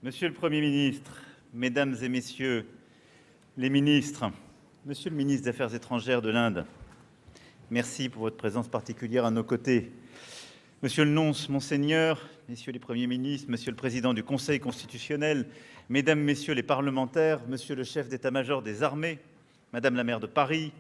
Monsieur le Premier ministre, Mesdames et Messieurs les ministres, Monsieur le ministre des Affaires étrangères de l'Inde, merci pour votre présence particulière à nos côtés. Monsieur le nonce, Monseigneur, Messieurs les Premiers ministres, Monsieur le Président du Conseil constitutionnel, Mesdames, Messieurs les parlementaires, Monsieur le chef d'état-major des armées, Madame la maire de Paris,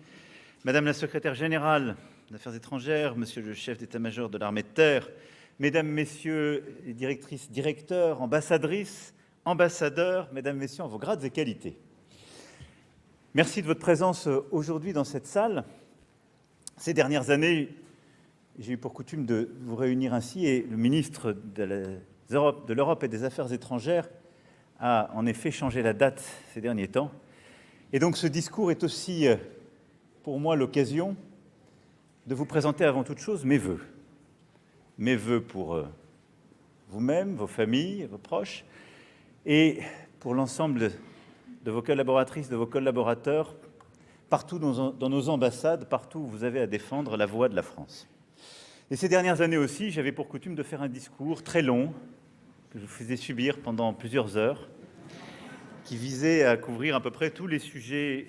Madame la secrétaire générale des Affaires étrangères, Monsieur le chef d'état-major de l'armée de terre, Mesdames, Messieurs les directrices, directeurs, ambassadrices, ambassadeurs, Mesdames, Messieurs, en vos grades et qualités. Merci de votre présence aujourd'hui dans cette salle. Ces dernières années, j'ai eu pour coutume de vous réunir ainsi et le ministre de l'Europe et des Affaires étrangères a en effet changé la date ces derniers temps. Et donc ce discours est aussi pour moi l'occasion de vous présenter avant toute chose mes vœux. Mes vœux pour vous-même, vos familles, vos proches, et pour l'ensemble de vos collaboratrices, de vos collaborateurs, partout dans nos ambassades, partout où vous avez à défendre la voix de la France. Et ces dernières années aussi, j'avais pour coutume de faire un discours très long, que je vous faisais subir pendant plusieurs heures, qui visait à couvrir à peu près tous les sujets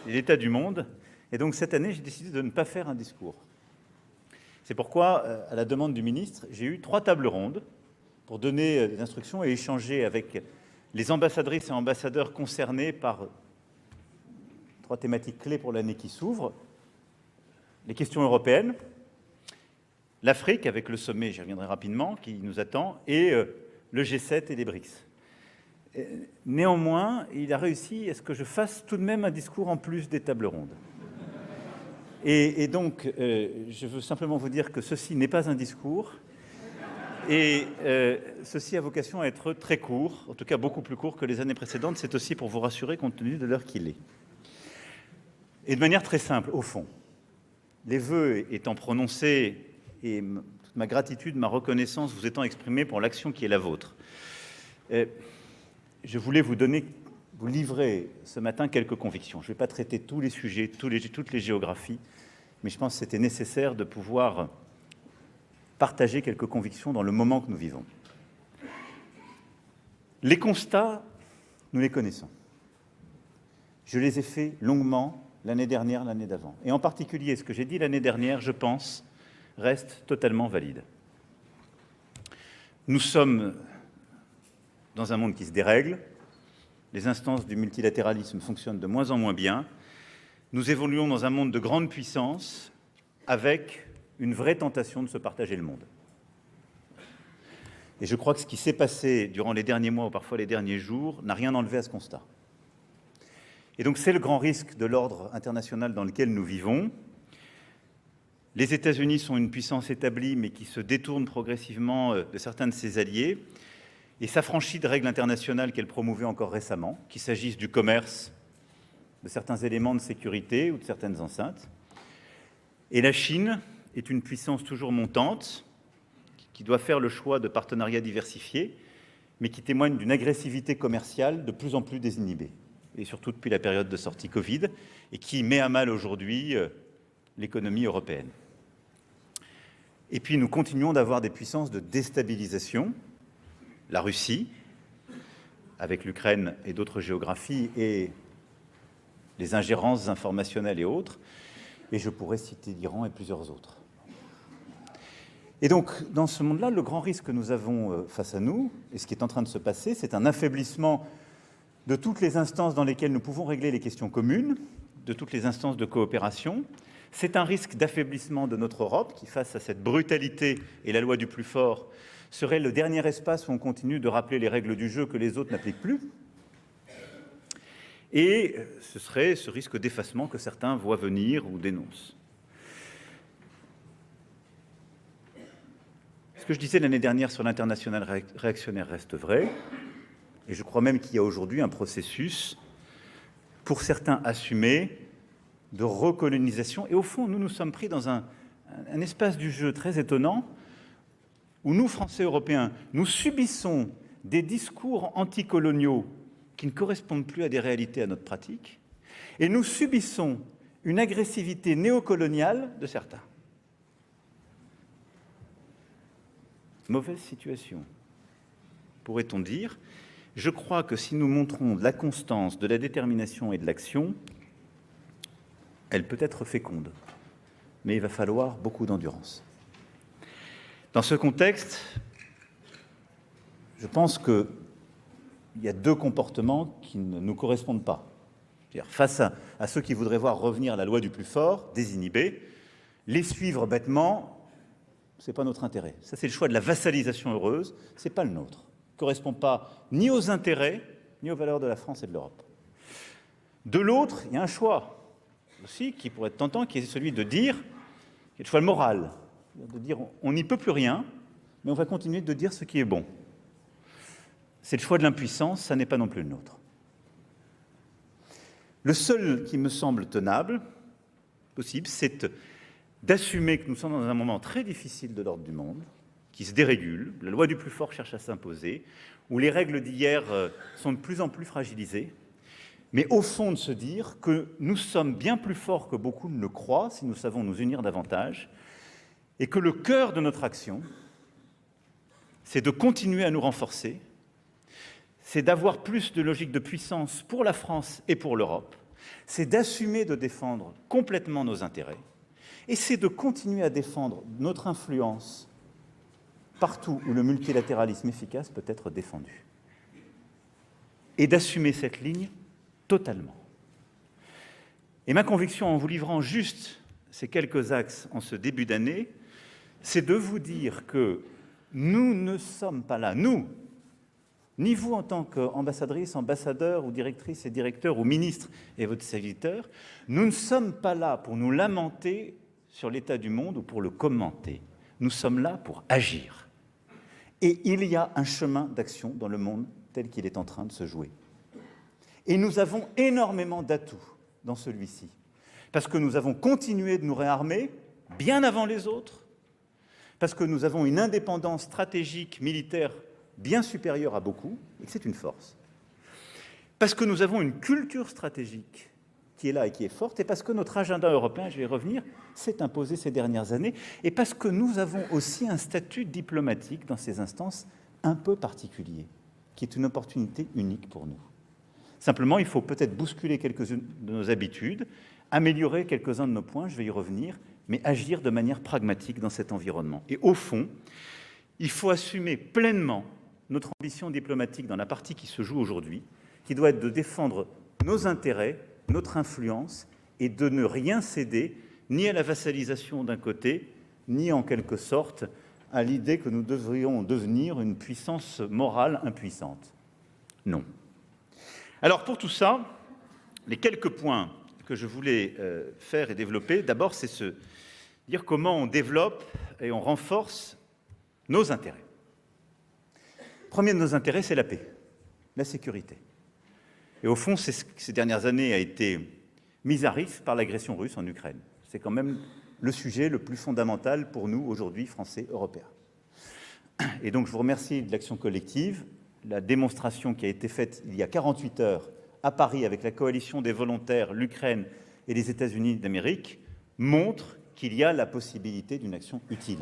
de l'état du monde. Et donc cette année, j'ai décidé de ne pas faire un discours. C'est pourquoi, à la demande du ministre, j'ai eu 3 tables rondes pour donner des instructions et échanger avec les ambassadrices et ambassadeurs concernés par 3 thématiques clés pour l'année qui s'ouvre. Les questions européennes, l'Afrique avec le sommet, j'y reviendrai rapidement, qui nous attend, et le G7 et les BRICS. Néanmoins, il a réussi à ce que je fasse tout de même un discours en plus des tables rondes. Et donc, je veux simplement vous dire que ceci n'est pas un discours, et ceci a vocation à être très court, en tout cas beaucoup plus court que les années précédentes. C'est aussi pour vous rassurer compte tenu de l'heure qu'il est. Et de manière très simple, au fond, les vœux étant prononcés et toute ma gratitude, ma reconnaissance vous étant exprimée pour l'action qui est la vôtre, je voulais vous livrer ce matin quelques convictions. Je ne vais pas traiter tous les sujets, toutes les géographies, mais je pense que c'était nécessaire de pouvoir partager quelques convictions dans le moment que nous vivons. Les constats, nous les connaissons. Je les ai faits longuement l'année dernière, l'année d'avant. Et en particulier, ce que j'ai dit l'année dernière, je pense, reste totalement valide. Nous sommes dans un monde qui se dérègle. Les instances du multilatéralisme fonctionnent de moins en moins bien. Nous évoluons dans un monde de grande puissance avec une vraie tentation de se partager le monde. Et je crois que ce qui s'est passé durant les derniers mois ou parfois les derniers jours n'a rien enlevé à ce constat. Et donc c'est le grand risque de l'ordre international dans lequel nous vivons. Les États-Unis sont une puissance établie mais qui se détourne progressivement de certains de ses alliés et s'affranchit de règles internationales qu'elle promouvait encore récemment, qu'il s'agisse du commerce, de certains éléments de sécurité ou de certaines enceintes. Et la Chine est une puissance toujours montante, qui doit faire le choix de partenariats diversifiés, mais qui témoigne d'une agressivité commerciale de plus en plus désinhibée, et surtout depuis la période de sortie Covid, et qui met à mal aujourd'hui l'économie européenne. Et puis nous continuons d'avoir des puissances de déstabilisation, la Russie, avec l'Ukraine et d'autres géographies, et les ingérences informationnelles et autres, et je pourrais citer l'Iran et plusieurs autres. Et donc, dans ce monde-là, le grand risque que nous avons face à nous, et ce qui est en train de se passer, c'est un affaiblissement de toutes les instances dans lesquelles nous pouvons régler les questions communes, de toutes les instances de coopération. C'est un risque d'affaiblissement de notre Europe, qui, face à cette brutalité et la loi du plus fort, serait le dernier espace où on continue de rappeler les règles du jeu que les autres n'appliquent plus. Et ce serait ce risque d'effacement que certains voient venir ou dénoncent. Ce que je disais l'année dernière sur l'international réactionnaire reste vrai, et je crois même qu'il y a aujourd'hui un processus, pour certains assumé, de recolonisation. Et au fond, nous sommes pris dans un espace du jeu très étonnant, où nous, Français européens, nous subissons des discours anticoloniaux qui ne correspondent plus à des réalités, à notre pratique, et nous subissons une agressivité néocoloniale de certains. Mauvaise situation. pourrait-on dire. Je crois que si nous montrons de la constance, de la détermination et de l'action, elle peut être féconde, mais il va falloir beaucoup d'endurance. Dans ce contexte, je pense qu'il y a deux comportements qui ne nous correspondent pas. C'est-à-dire, face à ceux qui voudraient voir revenir la loi du plus fort, désinhibés, les suivre bêtement, ce n'est pas notre intérêt. Ça, c'est le choix de la vassalisation heureuse, ce n'est pas le nôtre. Ne correspond pas ni aux intérêts, ni aux valeurs de la France et de l'Europe. De l'autre, il y a un choix aussi qui pourrait être tentant, qui est celui de dire, qui est le choix moral, de dire on n'y peut plus rien, mais on va continuer de dire ce qui est bon. C'est le choix de l'impuissance, ça n'est pas non plus le nôtre. Le seul qui me semble tenable, possible, c'est d'assumer que nous sommes dans un moment très difficile de l'ordre du monde, qui se dérégule, la loi du plus fort cherche à s'imposer, où les règles d'hier sont de plus en plus fragilisées, mais au fond de se dire que nous sommes bien plus forts que beaucoup ne le croient si nous savons nous unir davantage, et que le cœur de notre action, c'est de continuer à nous renforcer, c'est d'avoir plus de logique de puissance pour la France et pour l'Europe, c'est d'assumer de défendre complètement nos intérêts, et c'est de continuer à défendre notre influence partout où le multilatéralisme efficace peut être défendu. Et d'assumer cette ligne totalement. Et ma conviction en vous livrant juste ces quelques axes en ce début d'année, c'est de vous dire que nous ne sommes pas là, nous, ni vous en tant qu'ambassadrice, ambassadeur ou directrice et directeur ou ministre et votre serviteur, nous ne sommes pas là pour nous lamenter sur l'état du monde ou pour le commenter. Nous sommes là pour agir. Et il y a un chemin d'action dans le monde tel qu'il est en train de se jouer. Et nous avons énormément d'atouts dans celui-ci, parce que nous avons continué de nous réarmer bien avant les autres, parce que nous avons une indépendance stratégique militaire bien supérieure à beaucoup, et que c'est une force. Parce que nous avons une culture stratégique qui est là et qui est forte, et parce que notre agenda européen, je vais y revenir, s'est imposé ces dernières années, et parce que nous avons aussi un statut diplomatique dans ces instances un peu particulier, qui est une opportunité unique pour nous. Simplement, il faut peut-être bousculer quelques-unes de nos habitudes, améliorer quelques-uns de nos points, je vais y revenir, mais agir de manière pragmatique dans cet environnement. Et au fond, il faut assumer pleinement notre ambition diplomatique dans la partie qui se joue aujourd'hui, qui doit être de défendre nos intérêts, notre influence, et de ne rien céder, ni à la vassalisation d'un côté, ni en quelque sorte à l'idée que nous devrions devenir une puissance morale impuissante. Non. Alors pour tout ça, les quelques points que je voulais faire et développer, d'abord c'est se dire comment on développe et on renforce nos intérêts. Le premier de nos intérêts, c'est la paix, la sécurité. Et au fond, c'est ce qui, ces dernières années, a été mis à risque par l'agression russe en Ukraine. C'est quand même le sujet le plus fondamental pour nous, aujourd'hui, Français, Européens. Et donc, je vous remercie de l'action collective. La démonstration qui a été faite il y a 48 heures à Paris avec la coalition des volontaires, l'Ukraine et les États-Unis d'Amérique montre qu'il y a la possibilité d'une action utile.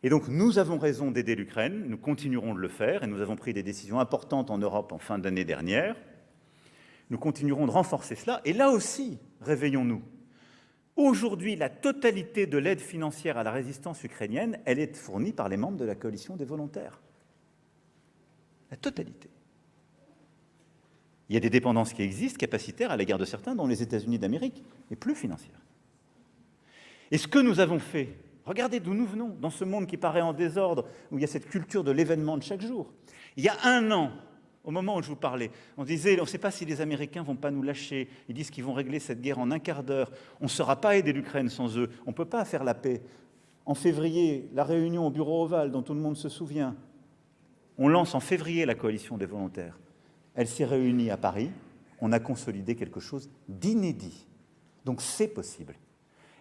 Et donc, nous avons raison d'aider l'Ukraine, nous continuerons de le faire, et nous avons pris des décisions importantes en Europe en fin d'année dernière. Nous continuerons de renforcer cela, et là aussi, réveillons-nous. Aujourd'hui, la totalité de l'aide financière à la résistance ukrainienne, elle est fournie par les membres de la coalition des volontaires. La totalité. Il y a des dépendances qui existent, capacitaires à l'égard de certains, dont les États-Unis d'Amérique, mais plus financières. Et ce que nous avons fait, regardez d'où nous venons, dans ce monde qui paraît en désordre, où il y a cette culture de l'événement de chaque jour. Il y a un an, au moment où je vous parlais, on disait, on ne sait pas si les Américains ne vont pas nous lâcher, ils disent qu'ils vont régler cette guerre en un quart d'heure, on ne saura pas aider l'Ukraine sans eux, on ne peut pas faire la paix. En février, la réunion au bureau ovale, dont tout le monde se souvient, on lance en février la coalition des volontaires. Elle s'est réunie à Paris, on a consolidé quelque chose d'inédit. Donc c'est possible.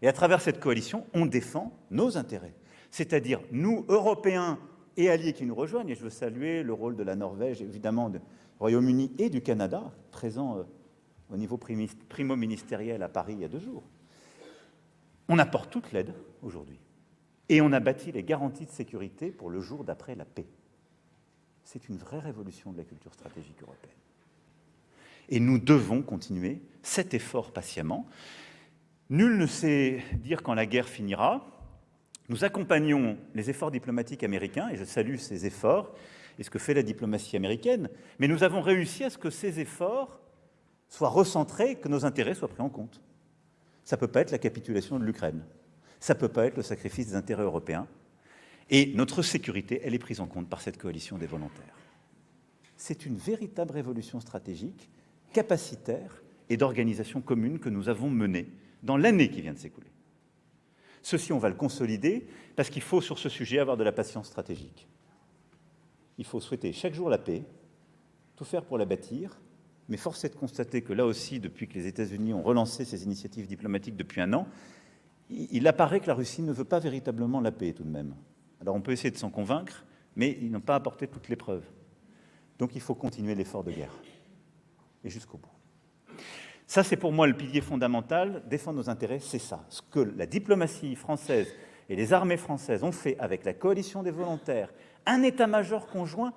Et à travers cette coalition, on défend nos intérêts. C'est-à-dire, nous, Européens et alliés qui nous rejoignent, et je veux saluer le rôle de la Norvège, évidemment, du Royaume-Uni et du Canada, présents au niveau primo-ministériel à Paris il y a 2 jours. On apporte toute l'aide aujourd'hui. Et on a bâti les garanties de sécurité pour le jour d'après la paix. C'est une vraie révolution de la culture stratégique européenne. Et nous devons continuer cet effort patiemment. Nul ne sait dire quand la guerre finira. Nous accompagnons les efforts diplomatiques américains, et je salue ces efforts et ce que fait la diplomatie américaine, mais nous avons réussi à ce que ces efforts soient recentrés, que nos intérêts soient pris en compte. Ça ne peut pas être la capitulation de l'Ukraine. Ça ne peut pas être le sacrifice des intérêts européens. Et notre sécurité, elle est prise en compte par cette coalition des volontaires. C'est une véritable révolution stratégique, capacitaire et d'organisation commune que nous avons menée dans l'année qui vient de s'écouler. Ceci, on va le consolider parce qu'il faut, sur ce sujet, avoir de la patience stratégique. Il faut souhaiter chaque jour la paix, tout faire pour la bâtir, mais force est de constater que là aussi, depuis que les États-Unis ont relancé ces initiatives diplomatiques depuis un an, il apparaît que la Russie ne veut pas véritablement la paix tout de même. Alors on peut essayer de s'en convaincre, mais ils n'ont pas apporté toutes les preuves. Donc il faut continuer l'effort de guerre, et jusqu'au bout. Ça, c'est pour moi le pilier fondamental. Défendre nos intérêts, c'est ça. Ce que la diplomatie française et les armées françaises ont fait avec la coalition des volontaires, un état-major conjoint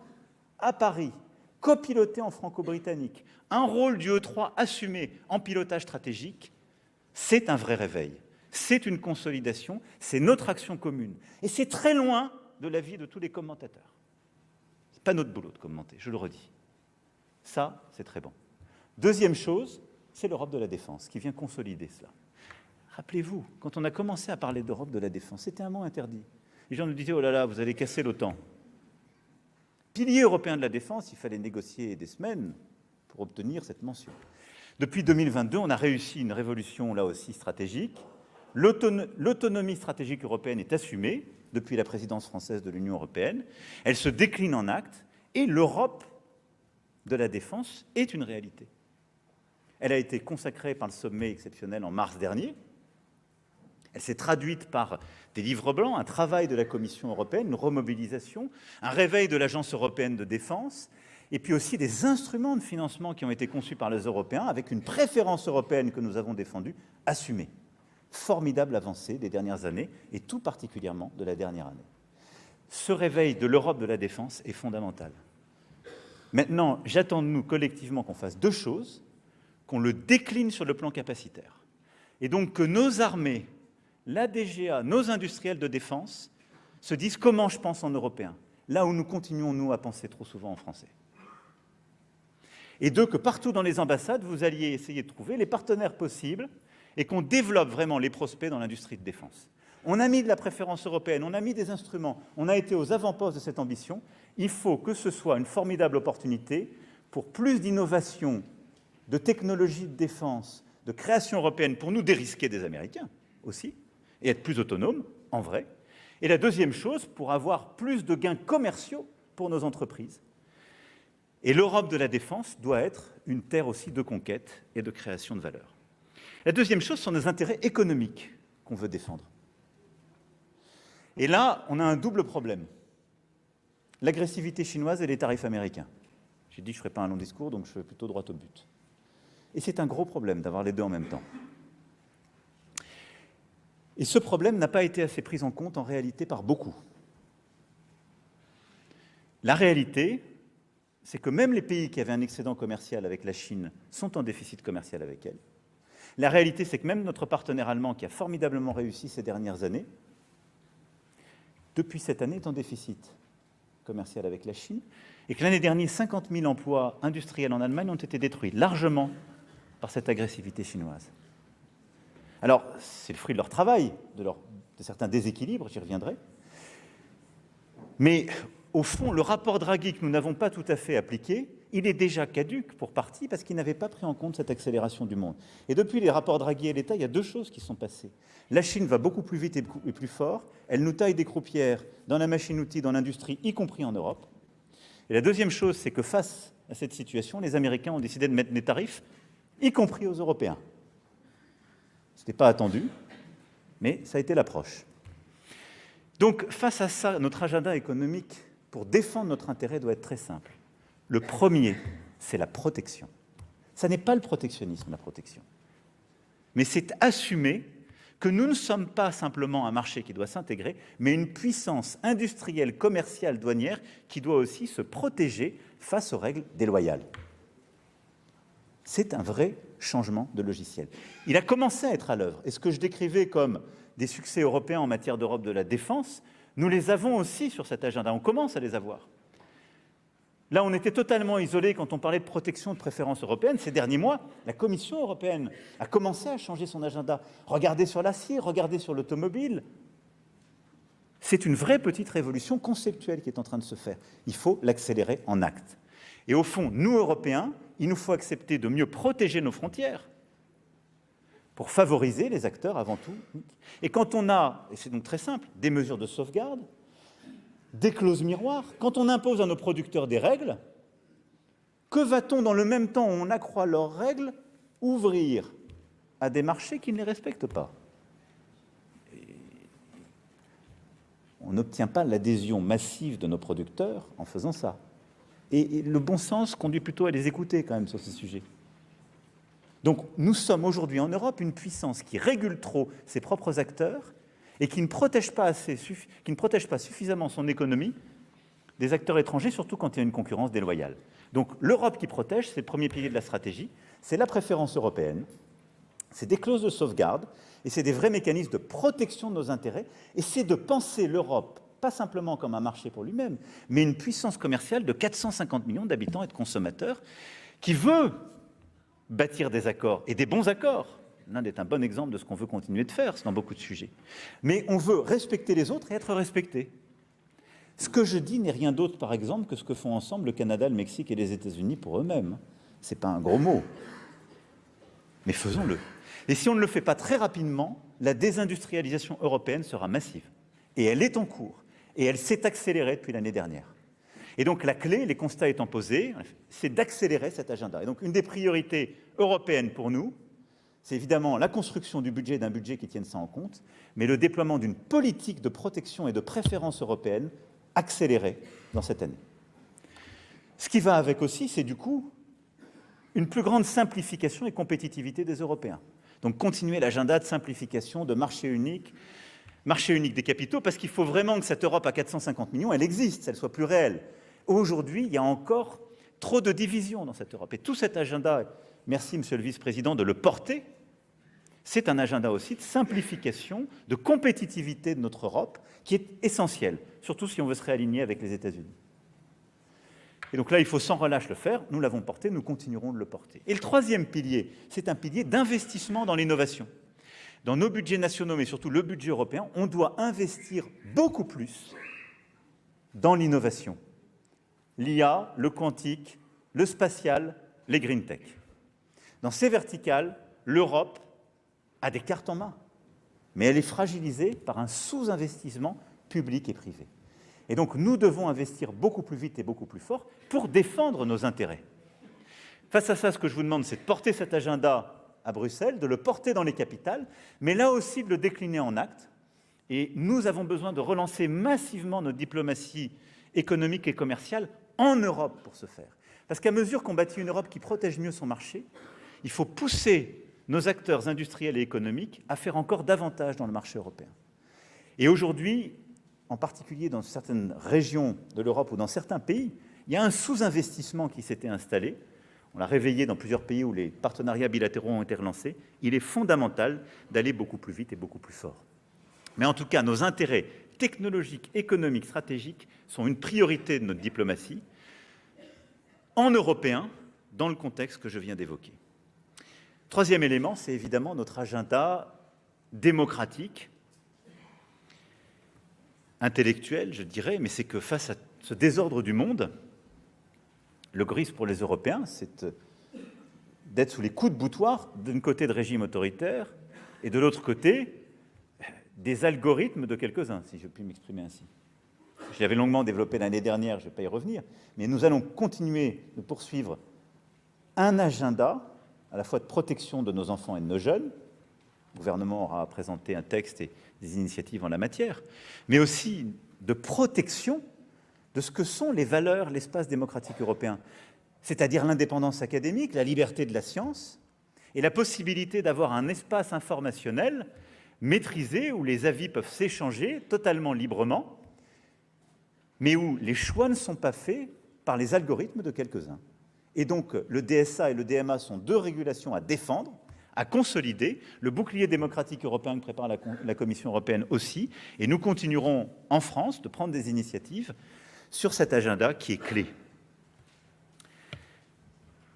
à Paris, copiloté en franco-britannique, un rôle du E3 assumé en pilotage stratégique, c'est un vrai réveil. C'est une consolidation, c'est notre action commune. Et c'est très loin de l'avis de tous les commentateurs. Ce n'est pas notre boulot de commenter, je le redis. Ça, c'est très bon. Deuxième chose, c'est l'Europe de la défense qui vient consolider cela. Rappelez-vous, quand on a commencé à parler d'Europe de la défense, c'était un mot interdit. Les gens nous disaient « Oh là là, vous allez casser l'OTAN ». Pilier européen de la défense, il fallait négocier des semaines pour obtenir cette mention. Depuis 2022, on a réussi une révolution, là aussi, stratégique. L'autonomie stratégique européenne est assumée depuis la présidence française de l'Union européenne. Elle se décline en actes et l'Europe de la défense est une réalité. Elle a été consacrée par le sommet exceptionnel en mars dernier. Elle s'est traduite par des livres blancs, un travail de la Commission européenne, une remobilisation, un réveil de l'Agence européenne de défense, et puis aussi des instruments de financement qui ont été conçus par les Européens, avec une préférence européenne que nous avons défendue, assumée. Formidable avancée des dernières années, et tout particulièrement de la dernière année. Ce réveil de l'Europe de la défense est fondamental. Maintenant, j'attends de nous collectivement qu'on fasse deux choses, qu'on le décline sur le plan capacitaire. Et donc que nos armées, la DGA, nos industriels de défense, se disent comment je pense en européen, là où nous continuons, nous, à penser trop souvent en français. Et deux, que partout dans les ambassades, vous alliez essayer de trouver les partenaires possibles et qu'on développe vraiment les prospects dans l'industrie de défense. On a mis de la préférence européenne, on a mis des instruments, on a été aux avant-postes de cette ambition. Il faut que ce soit une formidable opportunité pour plus d'innovation, de technologie de défense, de création européenne, pour nous dérisquer des Américains aussi, et être plus autonomes, en vrai. Et la deuxième chose, pour avoir plus de gains commerciaux pour nos entreprises. Et l'Europe de la défense doit être une terre aussi de conquête et de création de valeur. La deuxième chose sont nos intérêts économiques qu'on veut défendre. Et là, on a un double problème. L'agressivité chinoise et les tarifs américains. J'ai dit que je ne ferais pas un long discours, donc je vais plutôt droit au but. Et c'est un gros problème d'avoir les deux en même temps. Et ce problème n'a pas été assez pris en compte en réalité par beaucoup. La réalité, c'est que même les pays qui avaient un excédent commercial avec la Chine sont en déficit commercial avec elle. La réalité, c'est que même notre partenaire allemand, qui a formidablement réussi ces dernières années, depuis cette année, est en déficit commercial avec la Chine, et que l'année dernière, 50 000 emplois industriels en Allemagne ont été détruits, largement par cette agressivité chinoise. Alors, c'est le fruit de leur travail, de certains déséquilibres, j'y reviendrai. Mais au fond, le rapport Draghi que nous n'avons pas tout à fait appliqué, il est déjà caduc pour partie parce qu'il n'avait pas pris en compte cette accélération du monde. Et depuis les rapports Draghi et l'État, il y a deux choses qui sont passées. La Chine va beaucoup plus vite et plus fort. Elle nous taille des croupières dans la machine-outil, dans l'industrie, y compris en Europe. Et la deuxième chose, c'est que face à cette situation, les Américains ont décidé de mettre des tarifs, y compris aux Européens. Ce n'était pas attendu, mais ça a été l'approche. Donc, face à ça, notre agenda économique, pour défendre notre intérêt, doit être très simple. Le premier, c'est la protection. Ça n'est pas le protectionnisme, la protection. Mais c'est assumer que nous ne sommes pas simplement un marché qui doit s'intégrer, mais une puissance industrielle, commerciale, douanière qui doit aussi se protéger face aux règles déloyales. C'est un vrai changement de logiciel. Il a commencé à être à l'œuvre. Et ce que je décrivais comme des succès européens en matière d'Europe de la défense, nous les avons aussi sur cet agenda. On commence à les avoir. Là, on était totalement isolés quand on parlait de protection de préférences européennes. Ces derniers mois, la Commission européenne a commencé à changer son agenda. Regardez sur l'acier, regardez sur l'automobile. C'est une vraie petite révolution conceptuelle qui est en train de se faire. Il faut l'accélérer en actes. Et au fond, nous, Européens, il nous faut accepter de mieux protéger nos frontières pour favoriser les acteurs avant tout. Et quand on a, et c'est donc très simple, des mesures de sauvegarde, des clauses miroirs, quand on impose à nos producteurs des règles, que va-t-on, dans le même temps où on accroît leurs règles, ouvrir à des marchés qui ne les respectent pas? On n'obtient pas l'adhésion massive de nos producteurs en faisant ça. Et le bon sens conduit plutôt à les écouter quand même sur ces sujets. Donc nous sommes aujourd'hui en Europe une puissance qui régule trop ses propres acteurs et qui ne protège pas suffisamment son économie des acteurs étrangers, surtout quand il y a une concurrence déloyale. Donc l'Europe qui protège, c'est le premier pilier de la stratégie, c'est la préférence européenne, c'est des clauses de sauvegarde, et c'est des vrais mécanismes de protection de nos intérêts, et c'est de penser l'Europe pas simplement comme un marché pour lui-même, mais une puissance commerciale de 450 millions d'habitants et de consommateurs qui veut bâtir des accords, et des bons accords. L'Inde est un bon exemple de ce qu'on veut continuer de faire, c'est dans beaucoup de sujets. Mais on veut respecter les autres et être respecté. Ce que je dis n'est rien d'autre, par exemple, que ce que font ensemble le Canada, le Mexique et les États-Unis pour eux-mêmes. Ce n'est pas un gros mot. Mais faisons-le. Et si on ne le fait pas très rapidement, la désindustrialisation européenne sera massive. Et elle est en cours. Et elle s'est accélérée depuis l'année dernière. Et donc la clé, les constats étant posés, c'est d'accélérer cet agenda. Et donc une des priorités européennes pour nous, c'est évidemment la construction d'un budget qui tienne ça en compte, mais le déploiement d'une politique de protection et de préférence européenne accélérée dans cette année. Ce qui va avec aussi, c'est du coup une plus grande simplification et compétitivité des Européens. Donc continuer l'agenda de simplification, de marché unique des capitaux, parce qu'il faut vraiment que cette Europe à 450 millions, elle existe, elle soit plus réelle. Aujourd'hui, il y a encore trop de divisions dans cette Europe. Et tout cet agenda, merci Monsieur le Vice-président de le porter, c'est un agenda aussi de simplification, de compétitivité de notre Europe, qui est essentiel, surtout si on veut se réaligner avec les États-Unis. Et donc là, il faut sans relâche le faire. Nous l'avons porté, nous continuerons de le porter. Et le troisième pilier, c'est un pilier d'investissement dans l'innovation. Dans nos budgets nationaux, mais surtout le budget européen, on doit investir beaucoup plus dans l'innovation. L'IA, le quantique, le spatial, les green tech. Dans ces verticales, l'Europe a des cartes en main, mais elle est fragilisée par un sous-investissement public et privé. Et donc, nous devons investir beaucoup plus vite et beaucoup plus fort pour défendre nos intérêts. Face à ça, ce que je vous demande, c'est de porter cet agenda à Bruxelles, de le porter dans les capitales, mais là aussi de le décliner en actes. Et nous avons besoin de relancer massivement notre diplomatie économique et commerciale en Europe pour ce faire. Parce qu'à mesure qu'on bâtit une Europe qui protège mieux son marché, il faut pousser nos acteurs industriels et économiques à faire encore davantage dans le marché européen. Et aujourd'hui, en particulier dans certaines régions de l'Europe ou dans certains pays, il y a un sous-investissement qui s'était installé. On l'a réveillé dans plusieurs pays où les partenariats bilatéraux ont été relancés. Il est fondamental d'aller beaucoup plus vite et beaucoup plus fort. Mais en tout cas, nos intérêts technologiques, économiques, stratégiques sont une priorité de notre diplomatie en européen, dans le contexte que je viens d'évoquer. Troisième élément, c'est évidemment notre agenda démocratique, intellectuel, je dirais, mais c'est que face à ce désordre du monde, le gris pour les Européens, c'est d'être sous les coups de boutoir d'un côté de régimes autoritaires et de l'autre côté des algorithmes de quelques-uns, si je puis m'exprimer ainsi. Je l'avais longuement développé l'année dernière, je ne vais pas y revenir, mais nous allons continuer de poursuivre un agenda à la fois de protection de nos enfants et de nos jeunes. Le gouvernement aura présenté un texte et des initiatives en la matière, mais aussi de protection de ce que sont les valeurs, l'espace démocratique européen, c'est-à-dire l'indépendance académique, la liberté de la science et la possibilité d'avoir un espace informationnel maîtrisé, où les avis peuvent s'échanger totalement librement, mais où les choix ne sont pas faits par les algorithmes de quelques-uns. Et donc, le DSA et le DMA sont deux régulations à défendre, à consolider, le bouclier démocratique européen que prépare la Commission européenne aussi, et nous continuerons en France de prendre des initiatives sur cet agenda qui est clé.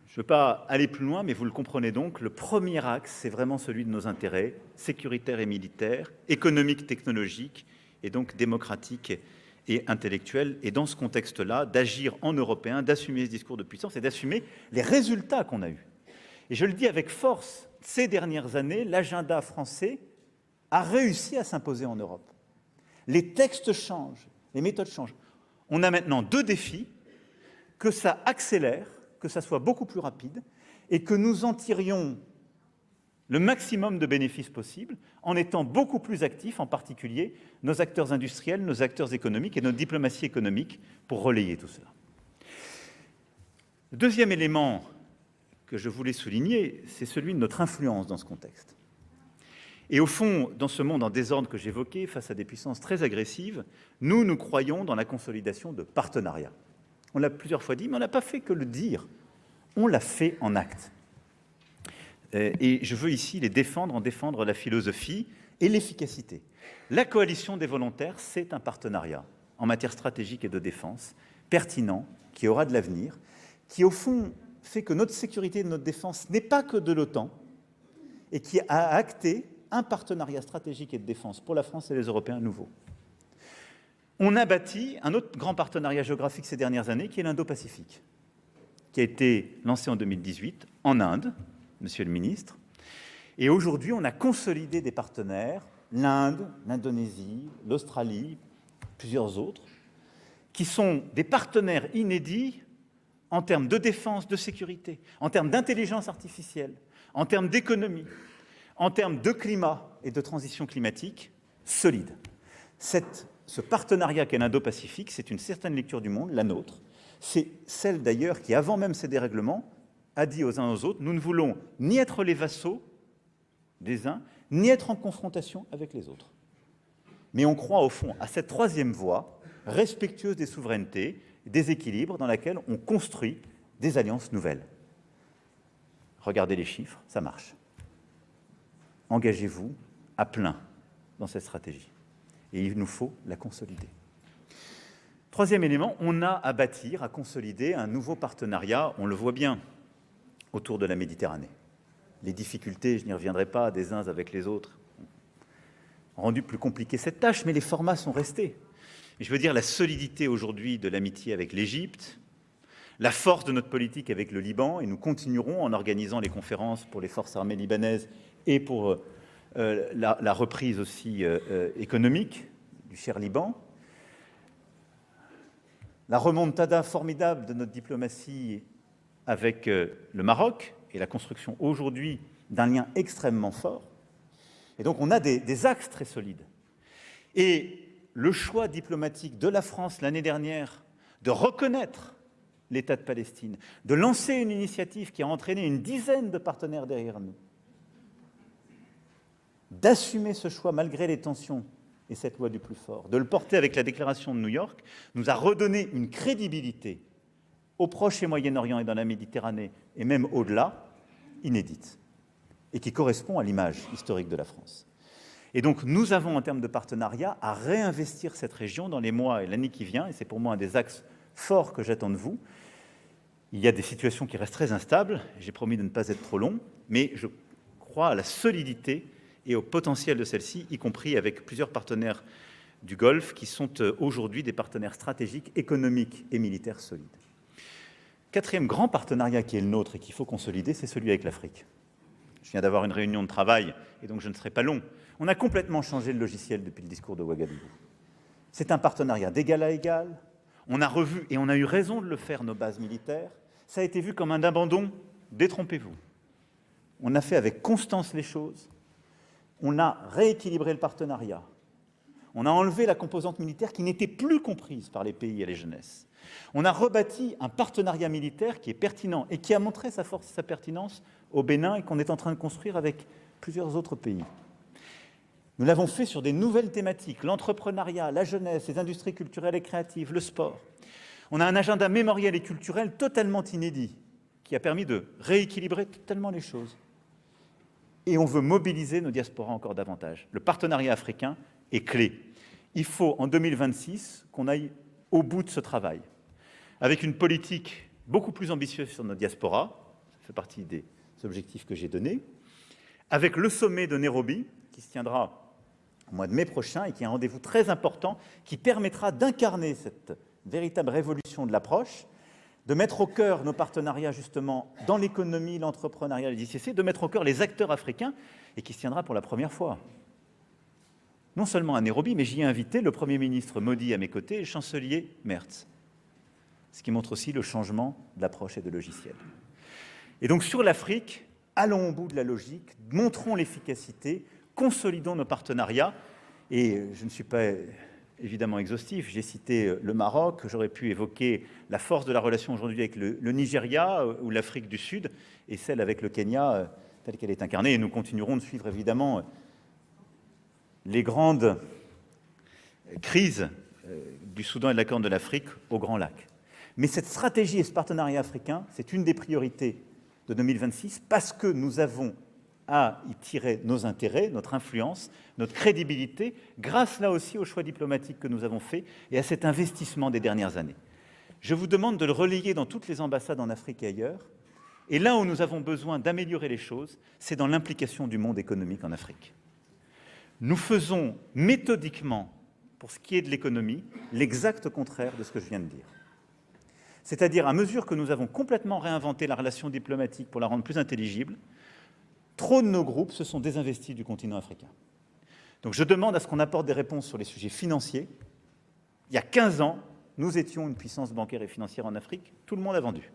Je ne veux pas aller plus loin, mais vous le comprenez donc, le premier axe, c'est vraiment celui de nos intérêts sécuritaires et militaires, économiques, technologiques, et donc démocratiques et intellectuels. Et dans ce contexte-là, d'agir en Européen, d'assumer ce discours de puissance et d'assumer les résultats qu'on a eus. Et je le dis avec force, ces dernières années, l'agenda français a réussi à s'imposer en Europe. Les textes changent, les méthodes changent. On a maintenant deux défis, que ça accélère, que ça soit beaucoup plus rapide, et que nous en tirions le maximum de bénéfices possibles en étant beaucoup plus actifs, en particulier nos acteurs industriels, nos acteurs économiques et notre diplomatie économique pour relayer tout cela. Le deuxième élément que je voulais souligner, c'est celui de notre influence dans ce contexte. Et au fond, dans ce monde en désordre que j'évoquais, face à des puissances très agressives, nous croyons dans la consolidation de partenariats. On l'a plusieurs fois dit, mais on n'a pas fait que le dire. On l'a fait en acte. Et je veux ici les défendre, en défendre la philosophie et l'efficacité. La coalition des volontaires, c'est un partenariat en matière stratégique et de défense, pertinent, qui aura de l'avenir, qui au fond fait que notre sécurité et notre défense n'est pas que de l'OTAN, et qui a acté un partenariat stratégique et de défense pour la France et les Européens nouveau. On a bâti un autre grand partenariat géographique ces dernières années, qui est l'Indo-Pacifique, qui a été lancé en 2018 en Inde, Monsieur le ministre. Et aujourd'hui, on a consolidé des partenaires, l'Inde, l'Indonésie, l'Australie, plusieurs autres, qui sont des partenaires inédits en termes de défense, de sécurité, en termes d'intelligence artificielle, en termes d'économie, en termes de climat et de transition climatique, solides. Ce partenariat qu'est l'Indo-Pacifique, c'est une certaine lecture du monde, la nôtre. C'est celle d'ailleurs qui, avant même ces dérèglements, a dit aux uns aux autres, nous ne voulons ni être les vassaux des uns, ni être en confrontation avec les autres. Mais on croit au fond à cette troisième voie, respectueuse des souverainetés, des équilibres, dans laquelle on construit des alliances nouvelles. Regardez les chiffres, ça marche. Engagez-vous à plein dans cette stratégie. Et il nous faut la consolider. Troisième élément, on a à bâtir, à consolider un nouveau partenariat, on le voit bien, autour de la Méditerranée. Les difficultés, je n'y reviendrai pas, des uns avec les autres, ont rendu plus compliquée cette tâche, mais les formats sont restés. Et je veux dire la solidité aujourd'hui de l'amitié avec l'Égypte, la force de notre politique avec le Liban, et nous continuerons en organisant les conférences pour les forces armées libanaises et pour la reprise aussi économique du cher Liban. La remontada formidable de notre diplomatie avec le Maroc et la construction aujourd'hui d'un lien extrêmement fort. Et donc on a des axes très solides. Et le choix diplomatique de la France l'année dernière de reconnaître l'État de Palestine, de lancer une initiative qui a entraîné une dizaine de partenaires derrière nous, d'assumer ce choix malgré les tensions et cette loi du plus fort, de le porter avec la déclaration de New York, nous a redonné une crédibilité au Proche et Moyen-Orient et dans la Méditerranée, et même au-delà, inédite, et qui correspond à l'image historique de la France. Et donc, nous avons, en termes de partenariat, à réinvestir cette région dans les mois et l'année qui vient, et c'est pour moi un des axes forts que j'attends de vous. Il y a des situations qui restent très instables, j'ai promis de ne pas être trop long, mais je crois à la solidité et au potentiel de celle-ci, y compris avec plusieurs partenaires du Golfe, qui sont aujourd'hui des partenaires stratégiques, économiques et militaires solides. Quatrième grand partenariat qui est le nôtre et qu'il faut consolider, c'est celui avec l'Afrique. Je viens d'avoir une réunion de travail, et donc je ne serai pas long. On a complètement changé le logiciel depuis le discours de Ouagadougou. C'est un partenariat d'égal à égal. On a revu, et on a eu raison de le faire, nos bases militaires. Ça a été vu comme un abandon, détrompez-vous. On a fait avec constance les choses. On a rééquilibré le partenariat. On a enlevé la composante militaire qui n'était plus comprise par les pays et les jeunesses. On a rebâti un partenariat militaire qui est pertinent et qui a montré sa force et sa pertinence au Bénin et qu'on est en train de construire avec plusieurs autres pays. Nous l'avons fait sur des nouvelles thématiques, l'entrepreneuriat, la jeunesse, les industries culturelles et créatives, le sport. On a un agenda mémoriel et culturel totalement inédit, qui a permis de rééquilibrer totalement les choses. Et on veut mobiliser nos diasporas encore davantage. Le partenariat africain est clé. Il faut, en 2026, qu'on aille au bout de ce travail, avec une politique beaucoup plus ambitieuse sur nos diasporas, ça fait partie des objectifs que j'ai donnés, avec le sommet de Nairobi, qui se tiendra au mois de mai prochain, et qui est un rendez-vous très important, qui permettra d'incarner cette véritable révolution de l'approche, de mettre au cœur nos partenariats justement dans l'économie, l'entrepreneuriat, les ICC, de mettre au cœur les acteurs africains, et qui se tiendra pour la première fois. Non seulement à Nairobi, mais j'y ai invité le Premier ministre Modi à mes côtés et le chancelier Merz. Ce qui montre aussi le changement de l'approche et de logiciel. Et donc sur l'Afrique, allons au bout de la logique, montrons l'efficacité, consolidons nos partenariats. Et je ne suis pas évidemment exhaustif, j'ai cité le Maroc, j'aurais pu évoquer la force de la relation aujourd'hui avec le Nigeria ou l'Afrique du Sud, et celle avec le Kenya telle qu'elle est incarnée. Et nous continuerons de suivre évidemment les grandes crises du Soudan et de la Corne de l'Afrique au Grand Lac. Mais cette stratégie et ce partenariat africain, c'est une des priorités de 2026 parce que nous avons à y tirer nos intérêts, notre influence, notre crédibilité, grâce là aussi aux choix diplomatiques que nous avons faits et à cet investissement des dernières années. Je vous demande de le relayer dans toutes les ambassades en Afrique et ailleurs. Et là où nous avons besoin d'améliorer les choses, c'est dans l'implication du monde économique en Afrique. Nous faisons méthodiquement, pour ce qui est de l'économie, l'exact contraire de ce que je viens de dire. C'est-à-dire, à mesure que nous avons complètement réinventé la relation diplomatique pour la rendre plus intelligible, trop de nos groupes se sont désinvestis du continent africain. Donc je demande à ce qu'on apporte des réponses sur les sujets financiers. Il y a 15 ans, nous étions une puissance bancaire et financière en Afrique, tout le monde a vendu.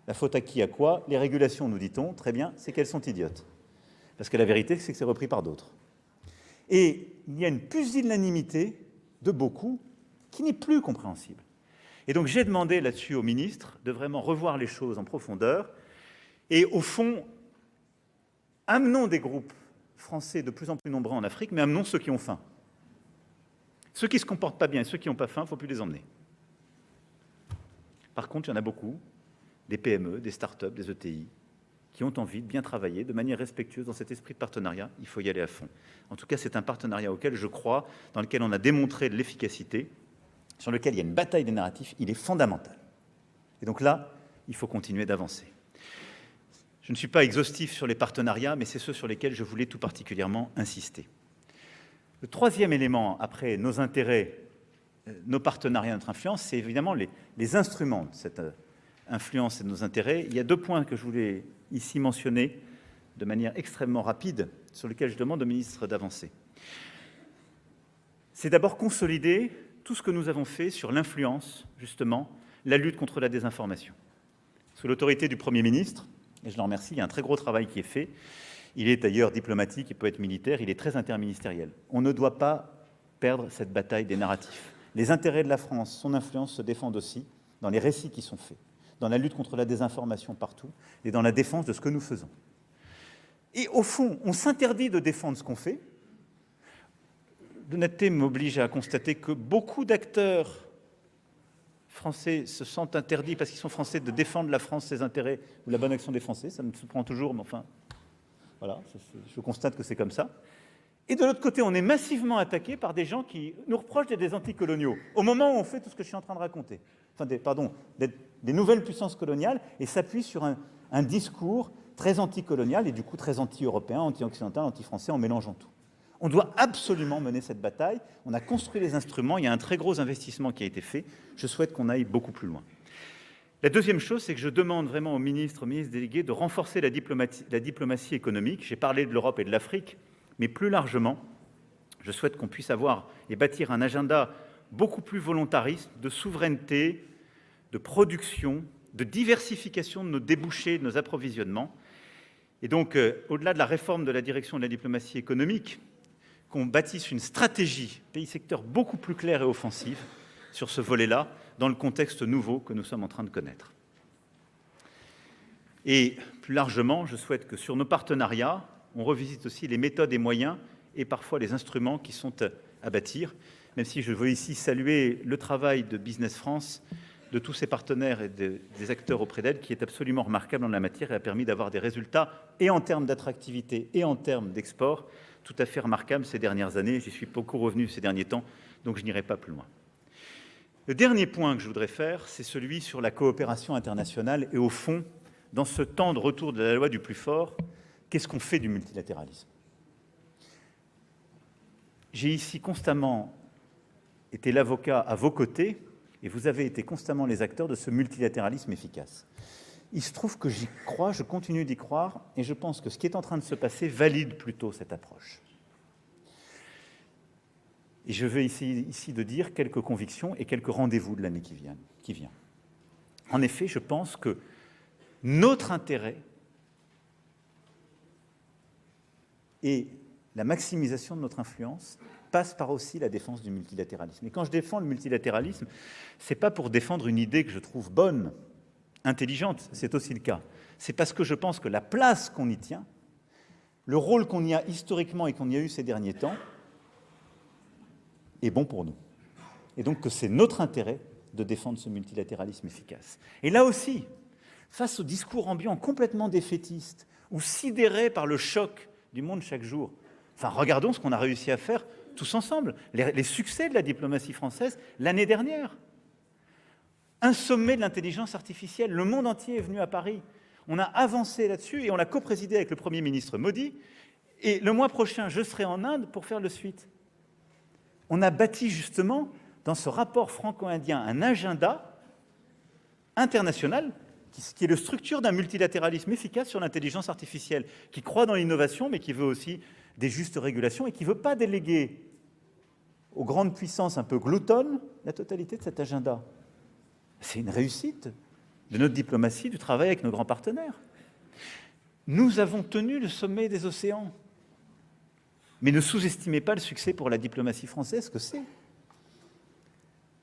La faute à qui, à quoi? Les régulations, nous dit-on, très bien, c'est qu'elles sont idiotes. Parce que la vérité, c'est que c'est repris par d'autres. Et il y a une pusillanimité de beaucoup qui n'est plus compréhensible. Et donc j'ai demandé là-dessus au ministre de vraiment revoir les choses en profondeur. Et au fond, amenons des groupes français de plus en plus nombreux en Afrique, mais amenons ceux qui ont faim. Ceux qui ne se comportent pas bien et ceux qui n'ont pas faim, il ne faut plus les emmener. Par contre, il y en a beaucoup, des PME, des start-up, des ETI, qui ont envie de bien travailler de manière respectueuse dans cet esprit de partenariat. Il faut y aller à fond. En tout cas, c'est un partenariat auquel je crois, dans lequel on a démontré de l'efficacité, sur lequel il y a une bataille des narratifs, il est fondamental. Et donc là, il faut continuer d'avancer. Je ne suis pas exhaustif sur les partenariats, mais c'est ceux sur lesquels je voulais tout particulièrement insister. Le troisième élément, après nos intérêts, nos partenariats, notre influence, c'est évidemment les instruments de cette influence et de nos intérêts. Il y a 2 points que je voulais ici mentionner de manière extrêmement rapide, sur lesquels je demande au ministre d'avancer. C'est d'abord consolider tout ce que nous avons fait sur l'influence, justement, la lutte contre la désinformation. Sous l'autorité du Premier ministre, et je l'en remercie, il y a un très gros travail qui est fait. Il est d'ailleurs diplomatique, il peut être militaire, il est très interministériel. On ne doit pas perdre cette bataille des narratifs. Les intérêts de la France, son influence se défendent aussi dans les récits qui sont faits, dans la lutte contre la désinformation partout et dans la défense de ce que nous faisons. Et au fond, on s'interdit de défendre ce qu'on fait. L'honnêteté m'oblige à constater que beaucoup d'acteurs français se sentent interdits, parce qu'ils sont français, de défendre la France, ses intérêts ou la bonne action des Français. Ça me surprend toujours, mais enfin, voilà, je constate que c'est comme ça. Et de l'autre côté, on est massivement attaqué par des gens qui nous reprochent d'être des anticoloniaux, au moment où on fait tout ce que je suis en train de raconter. Enfin, d'être des nouvelles puissances coloniales, et s'appuie sur un discours très anticolonial, et du coup très anti-européen, anti-occidental, anti-français, en mélangeant tout. On doit absolument mener cette bataille. On a construit les instruments, il y a un très gros investissement qui a été fait. Je souhaite qu'on aille beaucoup plus loin. La deuxième chose, c'est que je demande vraiment aux ministres délégués de renforcer la diplomatie économique. J'ai parlé de l'Europe et de l'Afrique, mais plus largement, je souhaite qu'on puisse avoir et bâtir un agenda beaucoup plus volontariste de souveraineté, de production, de diversification de nos débouchés, de nos approvisionnements. Et donc, au-delà de la réforme de la direction de la diplomatie économique, qu'on bâtisse une stratégie pays-secteur beaucoup plus claire et offensive sur ce volet-là, dans le contexte nouveau que nous sommes en train de connaître. Et plus largement, je souhaite que sur nos partenariats, on revisite aussi les méthodes et moyens et parfois les instruments qui sont à bâtir, même si je veux ici saluer le travail de Business France, de tous ses partenaires et des acteurs auprès d'elle, qui est absolument remarquable en la matière et a permis d'avoir des résultats, et en termes d'attractivité et en termes d'export, tout à fait remarquables ces dernières années. J'y suis beaucoup revenu ces derniers temps, donc je n'irai pas plus loin. Le dernier point que je voudrais faire, c'est celui sur la coopération internationale et au fond, dans ce temps de retour de la loi du plus fort, qu'est-ce qu'on fait du multilatéralisme ? J'ai ici constamment été l'avocat à vos côtés et vous avez été constamment les acteurs de ce multilatéralisme efficace. Il se trouve que j'y crois, je continue d'y croire et je pense que ce qui est en train de se passer valide plutôt cette approche. Et je vais essayer ici de dire quelques convictions et quelques rendez-vous de l'année qui vient. En effet, je pense que notre intérêt et la maximisation de notre influence passe par aussi la défense du multilatéralisme. Et quand je défends le multilatéralisme, ce n'est pas pour défendre une idée que je trouve bonne, intelligente, c'est aussi le cas. C'est parce que je pense que la place qu'on y tient, le rôle qu'on y a historiquement et qu'on y a eu ces derniers temps, est bon pour nous. Et donc que c'est notre intérêt de défendre ce multilatéralisme efficace. Et là aussi, face au discours ambiant complètement défaitiste ou sidéré par le choc du monde chaque jour, enfin, regardons ce qu'on a réussi à faire tous ensemble, les succès de la diplomatie française l'année dernière. Un sommet de l'intelligence artificielle, le monde entier est venu à Paris. On a avancé là-dessus et on l'a coprésidé avec le Premier ministre Modi. Et le mois prochain, je serai en Inde pour faire le suite. On a bâti justement, dans ce rapport franco-indien, un agenda international qui est la structure d'un multilatéralisme efficace sur l'intelligence artificielle, qui croit dans l'innovation, mais qui veut aussi des justes régulations et qui ne veut pas déléguer aux grandes puissances un peu gloutonnes la totalité de cet agenda. C'est une réussite de notre diplomatie, du travail avec nos grands partenaires. Nous avons tenu le sommet des océans. Mais ne sous-estimez pas le succès pour la diplomatie française que c'est.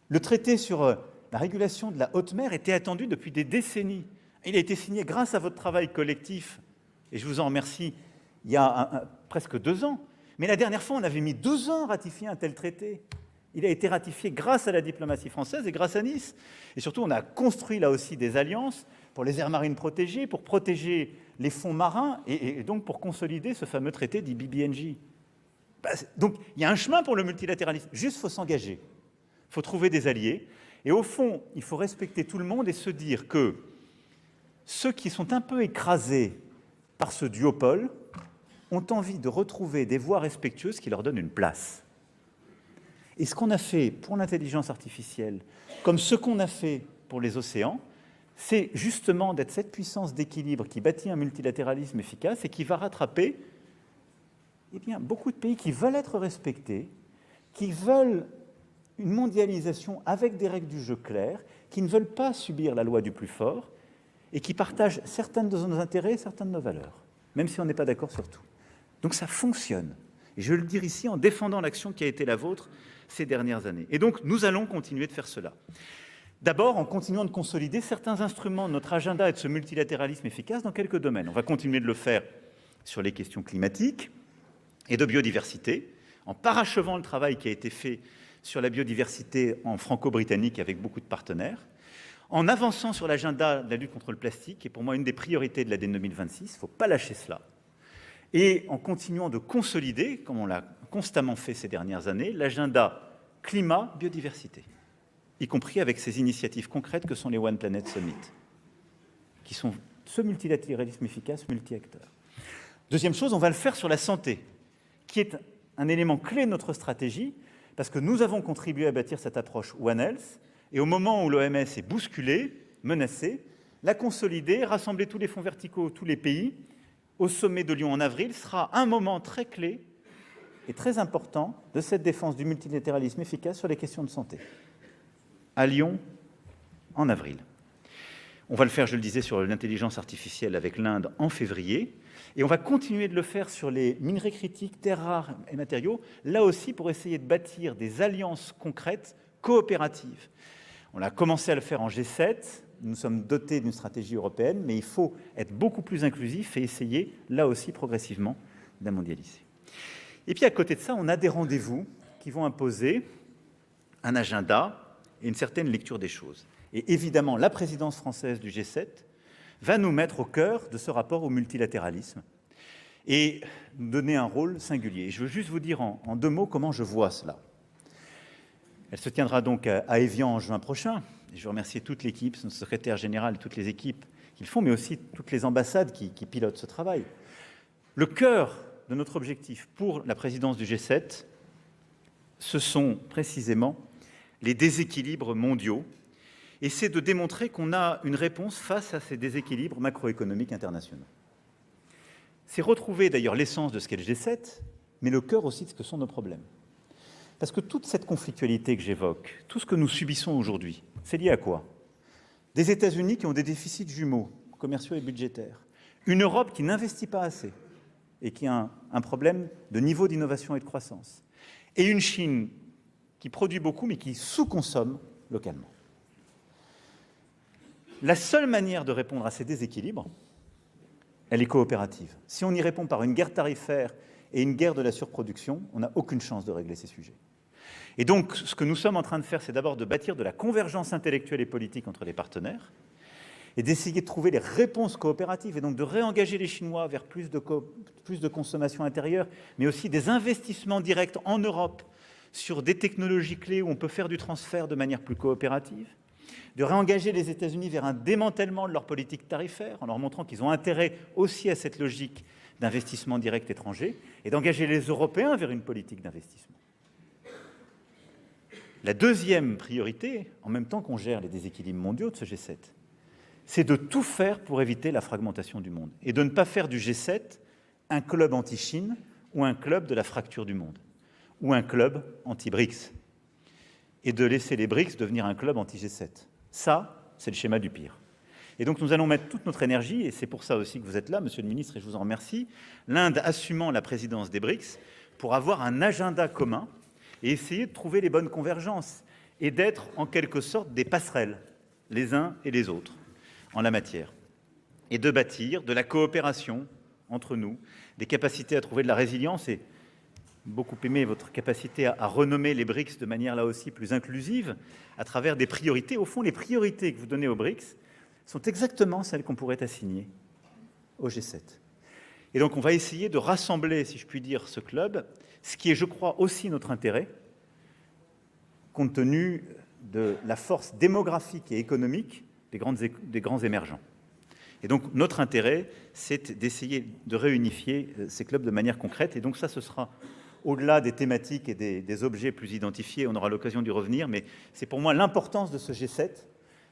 Le traité sur la régulation de la haute mer était attendu depuis des décennies. Il a été signé grâce à votre travail collectif, et je vous en remercie, il y a presque 2 ans. Mais la dernière fois, on avait mis 12 ans à ratifier un tel traité. Il a été ratifié grâce à la diplomatie française et grâce à Nice. Et surtout, on a construit là aussi des alliances pour les aires marines protégées, pour protéger les fonds marins, et donc pour consolider ce fameux traité dit BBNJ. Donc, il y a un chemin pour le multilatéralisme. Juste, il faut s'engager. Il faut trouver des alliés. Et au fond, il faut respecter tout le monde et se dire que ceux qui sont un peu écrasés par ce duopole ont envie de retrouver des voies respectueuses qui leur donnent une place. Et ce qu'on a fait pour l'intelligence artificielle, comme ce qu'on a fait pour les océans, c'est justement d'être cette puissance d'équilibre qui bâtit un multilatéralisme efficace et qui va rattraper beaucoup de pays qui veulent être respectés, qui veulent une mondialisation avec des règles du jeu claires, qui ne veulent pas subir la loi du plus fort et qui partagent certains de nos intérêts et certaines de nos valeurs, même si on n'est pas d'accord sur tout. Donc ça fonctionne. Et je veux le dire ici en défendant l'action qui a été la vôtre ces dernières années. Et donc nous allons continuer de faire cela. D'abord en continuant de consolider certains instruments de notre agenda et de ce multilatéralisme efficace dans quelques domaines. On va continuer de le faire sur les questions climatiques et de biodiversité, en parachevant le travail qui a été fait sur la biodiversité en franco-britannique avec beaucoup de partenaires, en avançant sur l'agenda de la lutte contre le plastique, qui est pour moi une des priorités de l'année 2026, il ne faut pas lâcher cela, et en continuant de consolider, comme on l'a constamment fait ces dernières années, l'agenda climat-biodiversité, y compris avec ces initiatives concrètes que sont les One Planet Summit, qui sont ce multilatéralisme efficace, multi-acteurs. Deuxième chose, on va le faire sur la santé, qui est un élément clé de notre stratégie, parce que nous avons contribué à bâtir cette approche One Health, et au moment où l'OMS est bousculée, menacée, la consolider, rassembler tous les fonds verticaux, tous les pays, au sommet de Lyon en avril, sera un moment très clé et très important de cette défense du multilatéralisme efficace sur les questions de santé. À Lyon, en avril. On va le faire, je le disais, sur l'intelligence artificielle avec l'Inde en février, et on va continuer de le faire sur les minerais critiques, terres rares et matériaux, là aussi pour essayer de bâtir des alliances concrètes, coopératives. On a commencé à le faire en G7, nous sommes dotés d'une stratégie européenne, mais il faut être beaucoup plus inclusif et essayer, là aussi, progressivement, de la mondialiser. Et puis à côté de ça, on a des rendez-vous qui vont imposer un agenda et une certaine lecture des choses. Et évidemment, la présidence française du G7 va nous mettre au cœur de ce rapport au multilatéralisme et nous donner un rôle singulier. Et je veux juste vous dire en 2 mots comment je vois cela. Elle se tiendra donc à Évian en juin prochain. Et je veux remercier toute l'équipe, son secrétaire général et toutes les équipes qui le font, mais aussi toutes les ambassades qui pilotent ce travail. Le cœur de notre objectif pour la présidence du G7, ce sont précisément les déséquilibres mondiaux. Et c'est de démontrer qu'on a une réponse face à ces déséquilibres macroéconomiques internationaux. C'est retrouver d'ailleurs l'essence de ce qu'est le G7, mais le cœur aussi de ce que sont nos problèmes. Parce que toute cette conflictualité que j'évoque, tout ce que nous subissons aujourd'hui, c'est lié à quoi? Des États-Unis qui ont des déficits jumeaux, commerciaux et budgétaires. Une Europe qui n'investit pas assez et qui a un problème de niveau d'innovation et de croissance. Et une Chine qui produit beaucoup mais qui sous-consomme localement. La seule manière de répondre à ces déséquilibres, elle est coopérative. Si on y répond par une guerre tarifaire et une guerre de la surproduction, on n'a aucune chance de régler ces sujets. Et donc, ce que nous sommes en train de faire, c'est d'abord de bâtir de la convergence intellectuelle et politique entre les partenaires et d'essayer de trouver les réponses coopératives et donc de réengager les Chinois vers plus de consommation intérieure, mais aussi des investissements directs en Europe sur des technologies clés où on peut faire du transfert de manière plus coopérative, de réengager les États-Unis vers un démantèlement de leur politique tarifaire en leur montrant qu'ils ont intérêt aussi à cette logique d'investissement direct étranger et d'engager les Européens vers une politique d'investissement. La deuxième priorité, en même temps qu'on gère les déséquilibres mondiaux de ce G7, c'est de tout faire pour éviter la fragmentation du monde et de ne pas faire du G7 un club anti-Chine ou un club de la fracture du monde ou un club anti-BRICS et de laisser les BRICS devenir un club anti-G7. Ça, c'est le schéma du pire. Et donc nous allons mettre toute notre énergie, et c'est pour ça aussi que vous êtes là, Monsieur le Ministre, et je vous en remercie, l'Inde assumant la présidence des BRICS, pour avoir un agenda commun et essayer de trouver les bonnes convergences et d'être en quelque sorte des passerelles, les uns et les autres, en la matière. Et de bâtir de la coopération entre nous, des capacités à trouver de la résilience, et beaucoup aimé votre capacité à renommer les BRICS de manière là aussi plus inclusive, à travers des priorités. Au fond, les priorités que vous donnez aux BRICS sont exactement celles qu'on pourrait assigner au G7. Et donc on va essayer de rassembler, si je puis dire, ce club, ce qui est, je crois, aussi notre intérêt, compte tenu de la force démographique et économique des grands émergents. Et donc notre intérêt, c'est d'essayer de réunifier ces clubs de manière concrète. Et donc ça, ce sera au-delà des thématiques et des objets plus identifiés, on aura l'occasion d'y revenir, mais c'est pour moi l'importance de ce G7,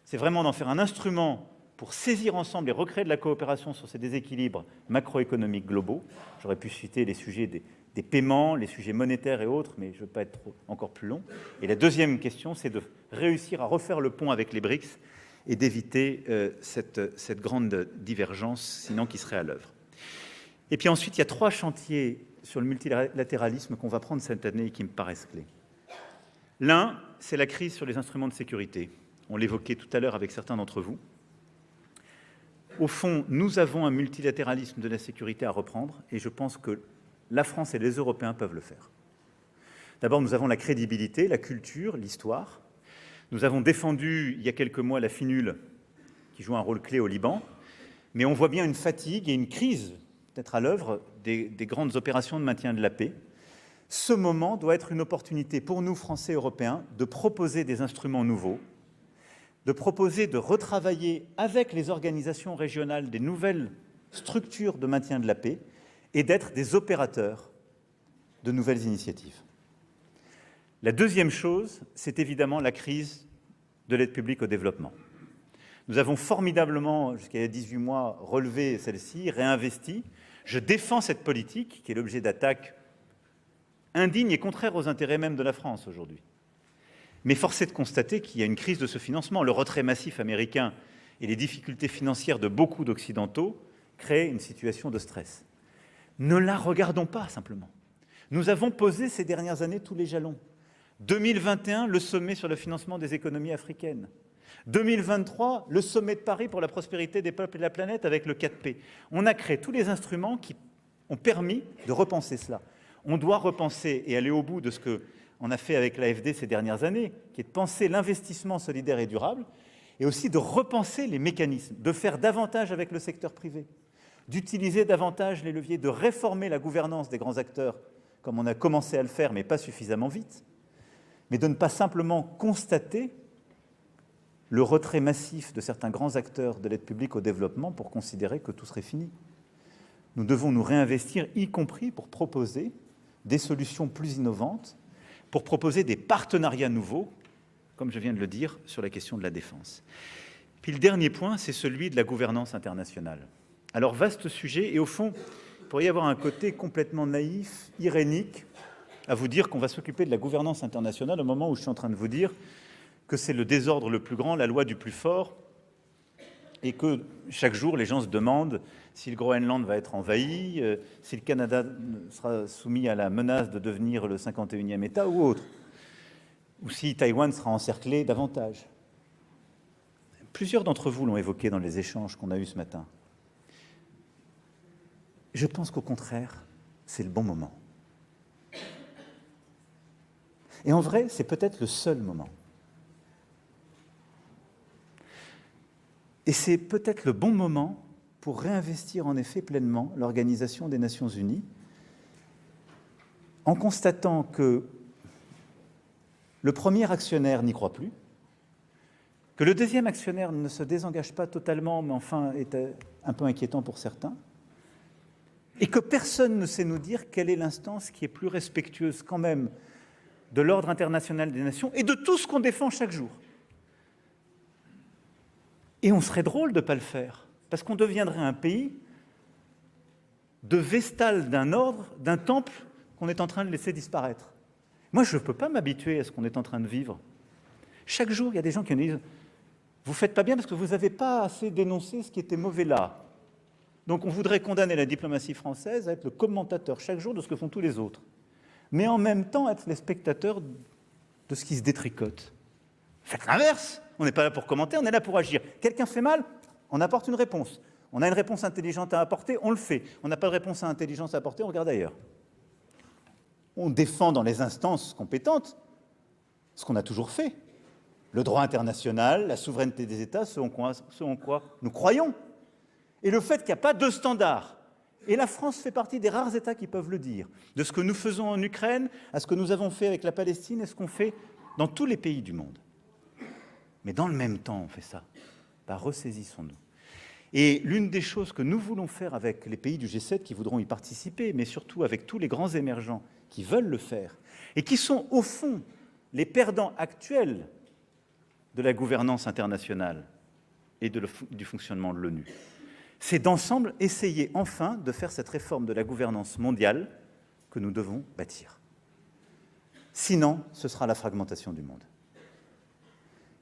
c'est vraiment d'en faire un instrument pour saisir ensemble et recréer de la coopération sur ces déséquilibres macroéconomiques globaux. J'aurais pu citer les sujets des paiements, les sujets monétaires et autres, mais je ne veux pas être encore plus long. Et la deuxième question, c'est de réussir à refaire le pont avec les BRICS et d'éviter cette grande divergence, sinon qui serait à l'œuvre. Et puis ensuite, il y a 3 chantiers sur le multilatéralisme qu'on va prendre cette année et qui me paraissent clés. L'un, c'est la crise sur les instruments de sécurité. On l'évoquait tout à l'heure avec certains d'entre vous. Au fond, nous avons un multilatéralisme de la sécurité à reprendre et je pense que la France et les Européens peuvent le faire. D'abord, nous avons la crédibilité, la culture, l'histoire. Nous avons défendu, il y a quelques mois, la FINUL, qui joue un rôle clé au Liban. Mais on voit bien une fatigue et une crise, peut-être à l'œuvre, des grandes opérations de maintien de la paix. Ce moment doit être une opportunité pour nous, Français et Européens, de proposer des instruments nouveaux, de proposer de retravailler avec les organisations régionales des nouvelles structures de maintien de la paix et d'être des opérateurs de nouvelles initiatives. La deuxième chose, c'est évidemment la crise de l'aide publique au développement. Nous avons formidablement, jusqu'à il y a 18 mois, relevé celle-ci, réinvesti. Je défends cette politique qui est l'objet d'attaques indignes et contraires aux intérêts même de la France aujourd'hui. Mais force est de constater qu'il y a une crise de ce financement. Le retrait massif américain et les difficultés financières de beaucoup d'Occidentaux créent une situation de stress. Ne la regardons pas simplement. Nous avons posé ces dernières années tous les jalons. 2021, le sommet sur le financement des économies africaines. 2023, le sommet de Paris pour la prospérité des peuples et de la planète avec le 4P. On a créé tous les instruments qui ont permis de repenser cela. On doit repenser et aller au bout de ce qu'on a fait avec l'AFD ces dernières années, qui est de penser l'investissement solidaire et durable, et aussi de repenser les mécanismes, de faire davantage avec le secteur privé, d'utiliser davantage les leviers, de réformer la gouvernance des grands acteurs, comme on a commencé à le faire, mais pas suffisamment vite, mais de ne pas simplement constater le retrait massif de certains grands acteurs de l'aide publique au développement pour considérer que tout serait fini. Nous devons nous réinvestir, y compris pour proposer des solutions plus innovantes, pour proposer des partenariats nouveaux, comme je viens de le dire, sur la question de la défense. Puis le dernier point, c'est celui de la gouvernance internationale. Alors, vaste sujet, et au fond, il pourrait y avoir un côté complètement naïf, irénique, à vous dire qu'on va s'occuper de la gouvernance internationale au moment où je suis en train de vous dire que c'est le désordre le plus grand, la loi du plus fort, et que chaque jour, les gens se demandent si le Groenland va être envahi, si le Canada sera soumis à la menace de devenir le 51e État ou autre, ou si Taïwan sera encerclé davantage. Plusieurs d'entre vous l'ont évoqué dans les échanges qu'on a eus ce matin. Je pense qu'au contraire, c'est le bon moment. Et en vrai, c'est peut-être le seul moment. Et c'est peut-être le bon moment pour réinvestir en effet pleinement l'Organisation des Nations Unies, en constatant que le premier actionnaire n'y croit plus, que le deuxième actionnaire ne se désengage pas totalement, mais enfin est un peu inquiétant pour certains, et que personne ne sait nous dire quelle est l'instance qui est plus respectueuse quand même de l'ordre international des nations et de tout ce qu'on défend chaque jour. Et on serait drôle de ne pas le faire, parce qu'on deviendrait un pays de vestal d'un ordre, d'un temple qu'on est en train de laisser disparaître. Moi, je ne peux pas m'habituer à ce qu'on est en train de vivre. Chaque jour, il y a des gens qui me disent « Vous ne faites pas bien parce que vous n'avez pas assez dénoncé ce qui était mauvais là. » Donc on voudrait condamner la diplomatie française à être le commentateur chaque jour de ce que font tous les autres, mais en même temps être les spectateurs de ce qui se détricote. Faites l'inverse. On n'est pas là pour commenter, on est là pour agir. Quelqu'un fait mal, on apporte une réponse. On a une réponse intelligente à apporter, on le fait. On n'a pas de réponse intelligente à apporter, on regarde ailleurs. On défend dans les instances compétentes ce qu'on a toujours fait. Le droit international, la souveraineté des États, ce en quoi nous croyons. Et le fait qu'il n'y a pas de standard. Et la France fait partie des rares États qui peuvent le dire. De ce que nous faisons en Ukraine, à ce que nous avons fait avec la Palestine et ce qu'on fait dans tous les pays du monde. Mais dans le même temps, on fait ça. Ben, ressaisissons-nous. Et l'une des choses que nous voulons faire avec les pays du G7 qui voudront y participer, mais surtout avec tous les grands émergents qui veulent le faire, et qui sont au fond les perdants actuels de la gouvernance internationale et du fonctionnement de l'ONU, c'est d'ensemble essayer enfin de faire cette réforme de la gouvernance mondiale que nous devons bâtir. Sinon, ce sera la fragmentation du monde.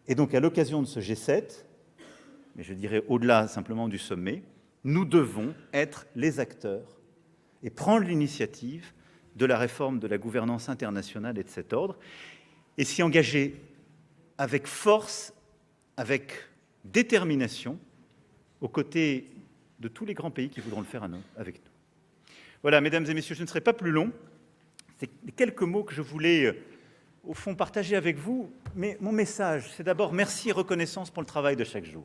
Et donc, à l'occasion de ce G7, mais je dirais au-delà simplement du sommet, nous devons être les acteurs et prendre l'initiative de la réforme de la gouvernance internationale et de cet ordre, et s'y engager avec force, avec détermination, aux côtés de tous les grands pays qui voudront le faire avec nous. Voilà, mesdames et messieurs, je ne serai pas plus long. C'est quelques mots que je voulais, au fond, partager avec vous. Mais mon message, c'est d'abord merci et reconnaissance pour le travail de chaque jour.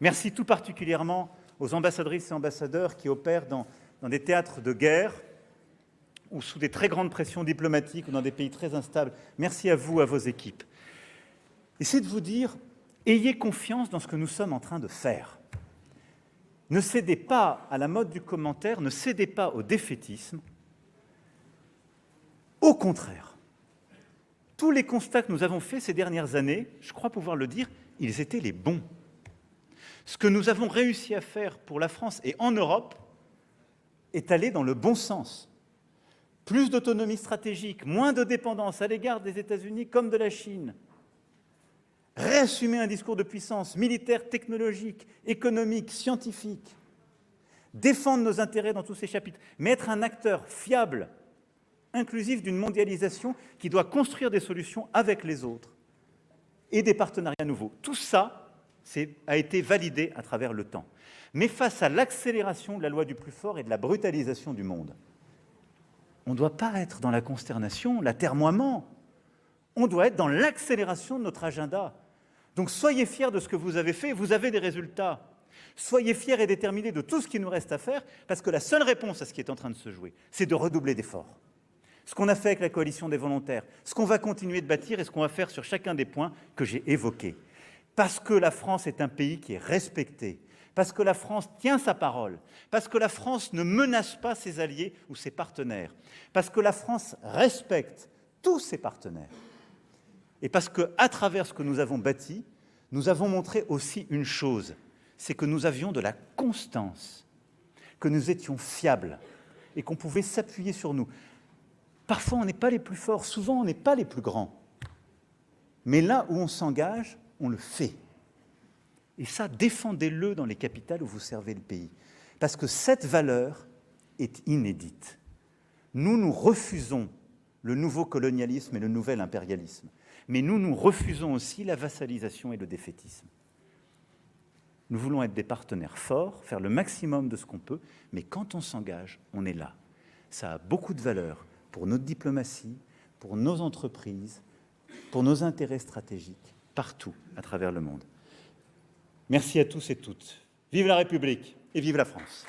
Merci tout particulièrement aux ambassadrices et ambassadeurs qui opèrent dans des théâtres de guerre ou sous des très grandes pressions diplomatiques ou dans des pays très instables. Merci à vous, à vos équipes. Et c'est de vous dire, ayez confiance dans ce que nous sommes en train de faire. Ne cédez pas à la mode du commentaire, ne cédez pas au défaitisme. Au contraire, tous les constats que nous avons faits ces dernières années, je crois pouvoir le dire, ils étaient les bons. Ce que nous avons réussi à faire pour la France et en Europe est allé dans le bon sens. Plus d'autonomie stratégique, moins de dépendance à l'égard des États-Unis comme de la Chine. Réassumer un discours de puissance militaire, technologique, économique, scientifique. Défendre nos intérêts dans tous ces chapitres. Mais être un acteur fiable, inclusif d'une mondialisation qui doit construire des solutions avec les autres et des partenariats nouveaux. Tout ça a été validé à travers le temps. Mais face à l'accélération de la loi du plus fort et de la brutalisation du monde, on ne doit pas être dans la consternation, l'atermoiement. On doit être dans l'accélération de notre agenda. Donc soyez fiers de ce que vous avez fait, vous avez des résultats. Soyez fiers et déterminés de tout ce qu'il nous reste à faire, parce que la seule réponse à ce qui est en train de se jouer, c'est de redoubler d'efforts. Ce qu'on a fait avec la coalition des volontaires, ce qu'on va continuer de bâtir et ce qu'on va faire sur chacun des points que j'ai évoqués. Parce que la France est un pays qui est respecté, parce que la France tient sa parole, parce que la France ne menace pas ses alliés ou ses partenaires, parce que la France respecte tous ses partenaires. Et parce qu'à travers ce que nous avons bâti, nous avons montré aussi une chose, c'est que nous avions de la constance, que nous étions fiables et qu'on pouvait s'appuyer sur nous. Parfois, on n'est pas les plus forts, souvent, on n'est pas les plus grands. Mais là où on s'engage, on le fait. Et ça, défendez-le dans les capitales où vous servez le pays. Parce que cette valeur est inédite. Nous refusons le nouveau colonialisme et le nouvel impérialisme. Mais nous refusons aussi la vassalisation et le défaitisme. Nous voulons être des partenaires forts, faire le maximum de ce qu'on peut, mais quand on s'engage, on est là. Ça a beaucoup de valeur pour notre diplomatie, pour nos entreprises, pour nos intérêts stratégiques, partout à travers le monde. Merci à tous et toutes. Vive la République et vive la France.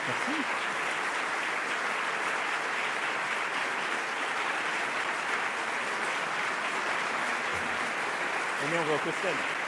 Merci. On va au Cossel.